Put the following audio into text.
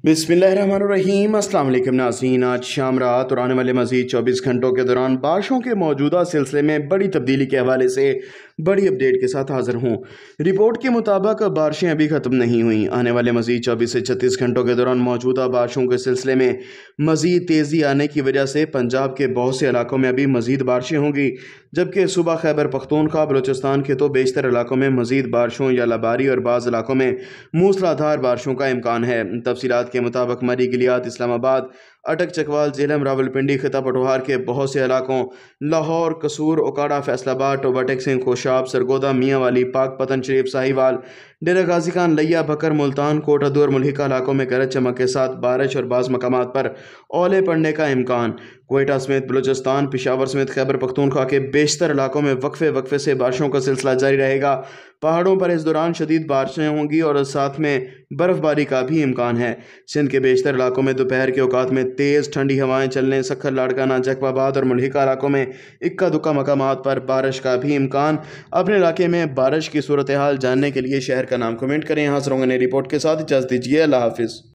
बिस्मिल्लाहिर्रहमानिर्रहीम। अस्सलाम वालेकुम नाज़रीन। आज शाम रात और आने वाले मज़ीद 24 घंटों के दौरान बारिशों के मौजूदा सिलसिले में बड़ी तब्दीली के हवाले से बड़ी अपडेट के साथ हाज़िर हूँ। रिपोर्ट के मुताबिक बारिशें अभी ख़त्म नहीं हुई। आने वाले मज़ीद 24 से 36 घंटों के दौरान मौजूदा बारिशों के सिलसिले में मज़ीद तेज़ी आने की वजह से पंजाब के बहुत से इलाकों में अभी मज़ीद बारिशें होंगी, जबकि सूबा खैबर पख्तूनख्वा बलूचिस्तान के तो बेशतर इलाकों में मज़ीद बारिशों या लाबारी और बाज़ इलाकों में मूसलाधार बारिशों का इम्कान है। तफसीलात के मुताबिक मरी गिलियात, इस्लामाबाद, अटक, चकवाल, झेलम, रावलपिंडी, खिता पटवार के बहुत से इलाकों, लाहौर, कसूर, ओकाड़ा, फैसलाबाद, टोबा सिंह, खोशाब, सरगोदा, मियाँ वाली, पाक पतन शरीफ, साहिवाल, डेरा गाजी खान, लिया, बकर, मुल्तान, कोट अदू और मुल्हिका इलाकों में गरज चमक के साथ बारिश और बाज़ मकामात पर ओले पड़ने का इम्कान। क्वेटा समेत बलूचिस्तान, पेशावर समेत खैबर पख्तूनख्वा के बेशतर इलाकों में वक्फे से बारिशों का सिलसिला जारी रहेगा। पहाड़ों पर इस दौरान शदीद बारिशें होंगी और साथ में बर्फबारी का भी इम्कान है। सिंध के बेशतर इलाकों में दोपहर के औकात में तेज़ ठंडी हवाएं चलने, सखर, लाड़काना, जैकबाबाद और मुल्हिका इलाकों में इक्का दुक्का मकामात पर बारिश का भी इम्कान। अपने इलाके में बारिश की सूरत हाल जानने के लिए शहर का नाम कमेंट करें। हाजिर होंगे नई रिपोर्ट के साथ। इजाज़त दीजिए। अल्लाह हाफिज़।